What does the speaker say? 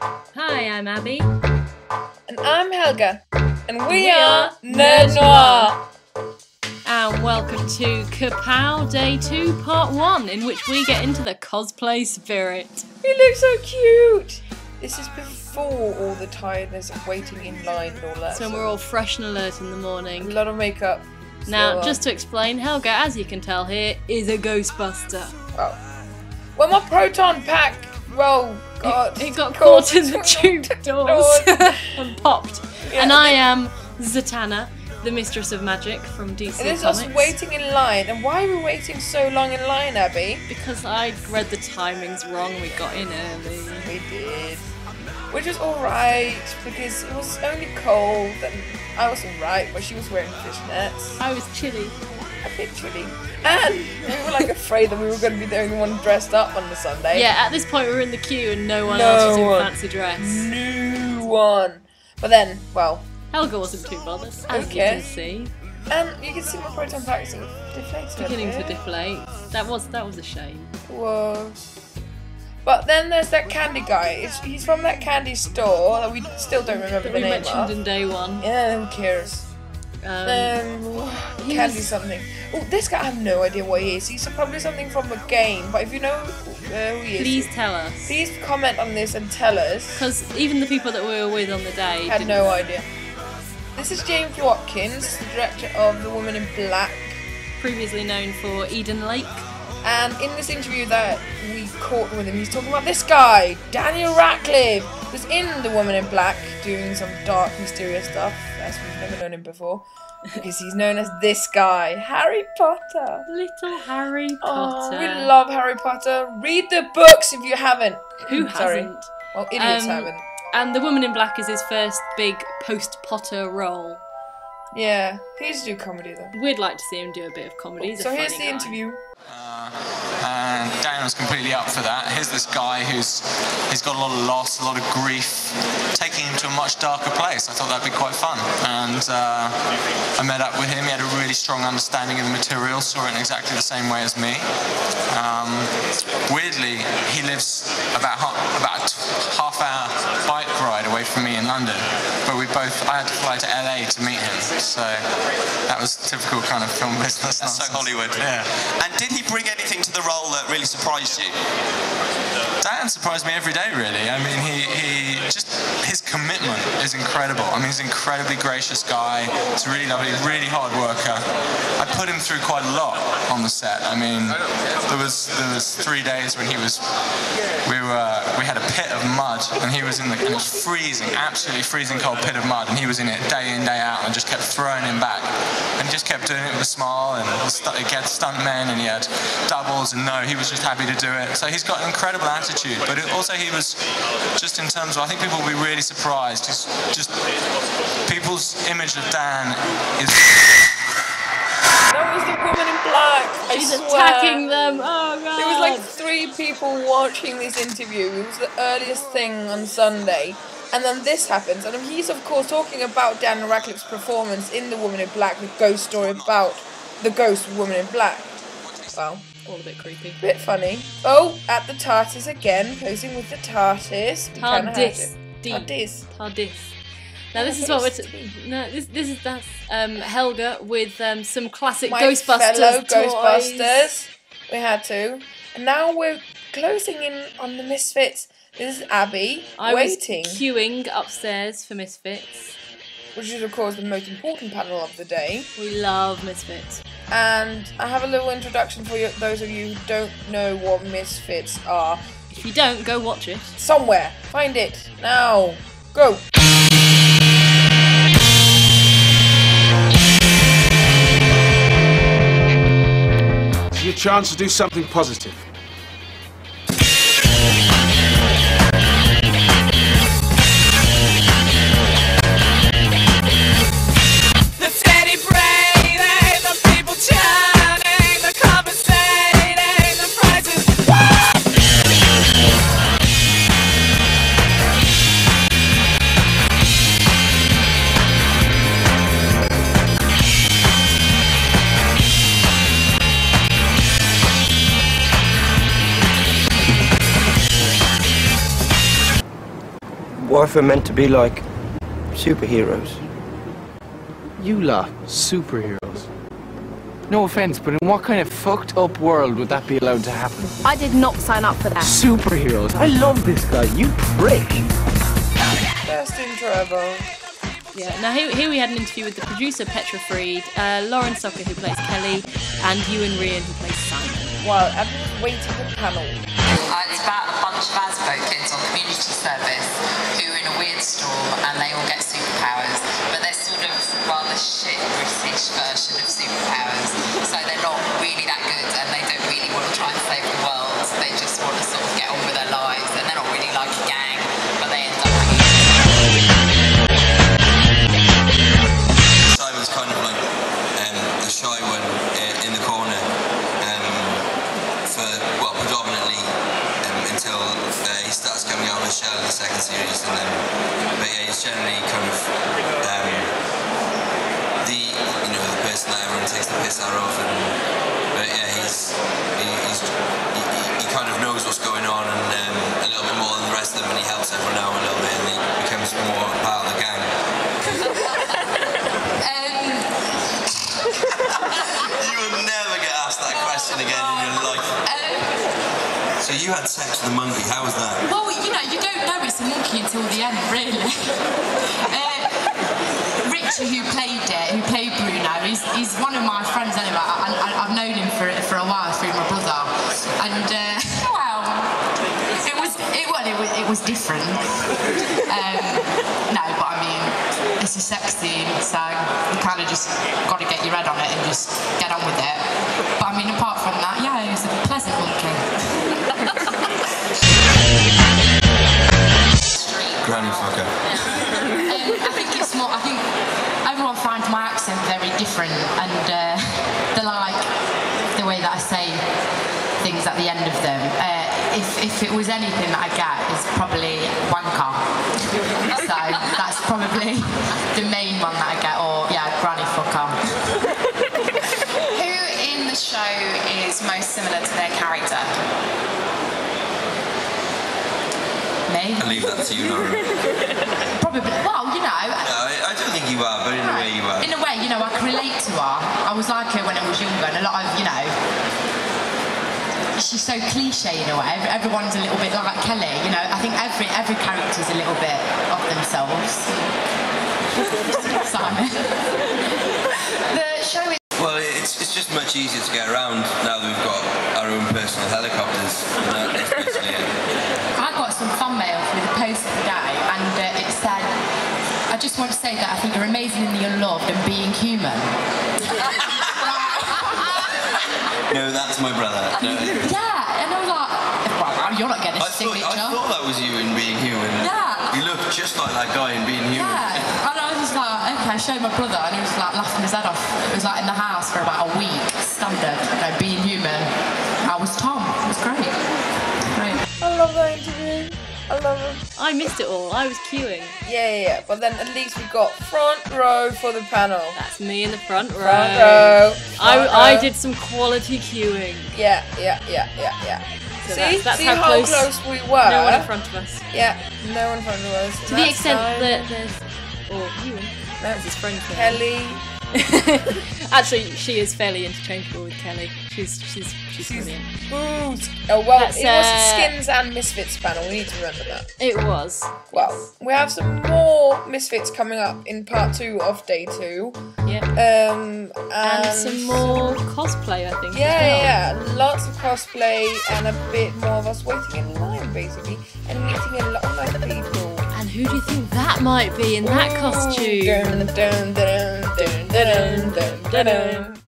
Hi, I'm Abby. And I'm Helga. And we are Nerd Noir. And welcome to Kapow Day 2 Part 1, in which we get into the cosplay spirit. You look so cute! This is before all the tiredness of waiting in line and all that. So we're all fresh and alert in the morning. A lot of makeup. Now, just to explain, Helga, as you can tell here, is a Ghostbuster. Oh. Well, my proton pack, well, it got caught in the tube doors and popped. Yeah. And I am Zatanna, the Mistress of Magic from DC Comics. And this is us waiting in line. And why are we waiting so long in line, Abby? Because I read the timings wrong. We got in early. We did. Which was alright, because it was only cold, and I was alright, but she was wearing fishnets. I was chilly. A bit chilly. And we were like afraid that we were going to be the only one dressed up on the Sunday. Yeah, at this point we were in the queue and no one else was in fancy dress. No one. But then, well... Helga wasn't too bothered, as you can see. And you can see my proton pack sort of deflated. Beginning to deflate. That was a shame. Whoa. But then there's that candy guy. He's from that candy store that we still don't remember the name of. We mentioned in day one. Yeah, who cares? Candy something. Oh, this guy, I have no idea what he is. He's probably something from a game, but if you know who he is, please tell us. Please comment on this and tell us. Because even the people that we were with on the day had no idea. This is James Watkins, the director of The Woman in Black. Previously known for Eden Lake. And in this interview that we caught with him, he's talking about this guy, Daniel Radcliffe, who's in The Woman in Black, doing some dark, mysterious stuff, as we've never known him before. Because he's known as this guy, Harry Potter. Little Harry Potter. Oh, we love Harry Potter. Read the books if you haven't. Who hasn't? Well, idiots haven't. And The Woman in Black is his first big post-Potter role. Yeah, he used to do comedy though. We'd like to see him do a bit of comedy. So here's the interview. And Daniel's completely up for that. Here's this guy he's got a lot of loss, a lot of grief, taking him to a much darker place. I thought that'd be quite fun. And I met up with him. He had a really strong understanding of the material, saw it in exactly the same way as me. Weirdly, he lives about a half-hour bike ride away from me in London. But I had to fly to LA to meet him. So that was typical kind of film business. That's so Hollywood. Yeah. And did he bring anything to the role that really surprised you? Dan surprised me every day, really. I mean, his commitment is incredible. I mean, he's an incredibly gracious guy. He's really lovely, really hard worker. I put him through quite a lot on the set. I mean, there was 3 days when we had a pit of mud, and he was and it was freezing, absolutely freezing cold pit of mud, and he was in it day in, day out, and just kept throwing him back. And he just kept doing it with a smile, and he had stuntmen, and he had doubles, and he was just happy to do it. So he's got an incredible attitude, but also he was just in terms of, I think people will be really surprised. He's just, people's image of Dan is... That was The Woman in Black. She's attacking them. Oh god. There was like 3 people watching this interview. It was the earliest thing on Sunday. And then this happens. And he's of course talking about Daniel Radcliffe's performance in The Woman in Black, the ghost story about the ghost Woman in Black. Well, all a bit creepy. Bit funny. Oh, at the TARDIS again, posing with the TARDIS. TARDIS. Now this is what that's Helga with some classic Ghostbusters fellow toys. Ghostbusters. We had to. And now we're closing in on the Misfits. This is Abby waiting. Was queuing upstairs for Misfits. Which is of course the most important panel of the day. We love Misfits. And I have a little introduction for you, those of you who don't know what Misfits are. If you don't, go watch it. Somewhere. Find it. Now. Go. It's your chance to do something positive. What if we're meant to be like superheroes? You lot, superheroes. No offense, but in what kind of fucked up world would that be allowed to happen? I did not sign up for that. Superheroes. I love this guy. You prick. Best intro ever. Yeah, now here we had an interview with the producer Petra Freed, Lauren Socker who plays Kelly, and Ewan Ryan who plays Simon. While everyone's waiting for the panel. It's about a bunch of Asbo kids on community service who are in a weird storm and they all get superpowers, but they're sort of rather shit British version of superpowers, so they're not really that good and they don't really want to try and save the world. They just want to sort of get on with their lives and they're not really like a gang, but they end up Simon's kind of like the shy one in the corner for, well, predominantly until he starts coming out of the shell in the second series, and then, but yeah, he's generally kind of the person that everyone takes the piss out of, but yeah, he kind of knows what's going on and a little bit more than the rest of them, and he helps everyone out a little bit, and he becomes more part of the gang. You will never get asked that question again in your life. So you had sex with a monkey, how was that? well, you know, you don't know it's a monkey until the end, really. Richie, who played Bruno, he's one of my friends anyway. I've known him for a while through my brother, and well, it was different. No, but I mean, it's a sex scene, so you kind of just got to get your head on it and just get on with it. But I mean, apart from that, yeah, it was a pleasant monkey. Granny fucker. I think it's more. I think everyone finds my accent very different, and they like the way that I say things at the end of them. If it was anything that I get, it's probably wanker. So that's probably the main one that I get, or yeah, granny fucker. Who in the show is most similar to their character? Me? I'll leave that to you, Laura. Probably. Well, you know. No, I don't think you are, but in a way you are. In a way, you know, I can relate to her. I was like her when I was younger, and a lot of, you know, she's so cliche in a way. Everyone's a little bit like Kelly, you know. I think every character's a little bit of themselves. Simon. The show is... Well, it's just much easier to get around now that we've got our own personal helicopters. That's basically it. I got some fan mail through the post today, and it said, I just want to say that I think you're amazing in the unloved and being human. No, that's my brother. No. Yeah, and I was like, well, you're not getting a signature. I thought that was you in Being Human. Yeah. You look just like that guy in Being Human. Yeah, and I was just like, okay, I showed my brother, and he was like laughing his head off. It was like in the house for about a week, standard, you know, Being Human. I was Tom. It was great. Great. I love that interview. I love it. I missed it all. I was queuing. Yeah. But then at least we got front row for the panel. That's me in the front row. Front row. I did some quality queuing. Yeah. So See that's See how close we were? No one in front of us. Yeah, no one in front of us. To the extent that there's... Or Ewan. No, That's his friend Kelly. Actually, she is fairly interchangeable with Kelly. She's brilliant. Booze. Oh well, That's, it was Skins and Misfits panel. We need to remember that. It was. Well, we have some more Misfits coming up in part 2 of day 2. Yeah. And some more cosplay, I think. Yeah. Lots of cosplay and a bit more of us waiting in line, basically, and meeting a lot of nice people. And who do you think that might be in that costume? Dun, dun, dun, dun, dun, dun, dun, dun.